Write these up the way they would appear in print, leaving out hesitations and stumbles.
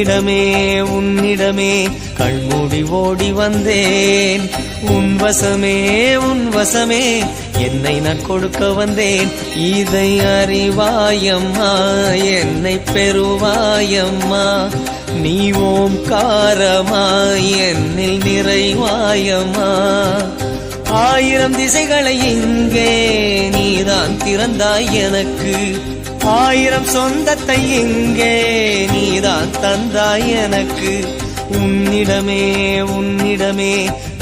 உன்னிடமே உன்னிடமே கண்மூடி ஓடி வந்தேன். உன் வசமே என்னை நான் கொடுக்க வந்தேன். இதை அறிவாயம்மா, என்னை பெறுவாயம்மா. நீ ஓம்காரமாய் என்னில் நிறைவாயம்மா. 1000 திசைகளை இங்கே நீதான் திறந்தாய் எனக்கு. 1000 சொந்தத்தை இங்கே நீதான் தந்தாய் எனக்கு. உன்னிடமே உன்னிடமே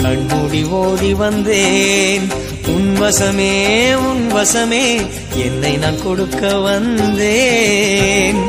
கண்மூடி ஓடி வந்தேன். உன் வசமே என்னை நான் கொடுக்க வந்தேன்.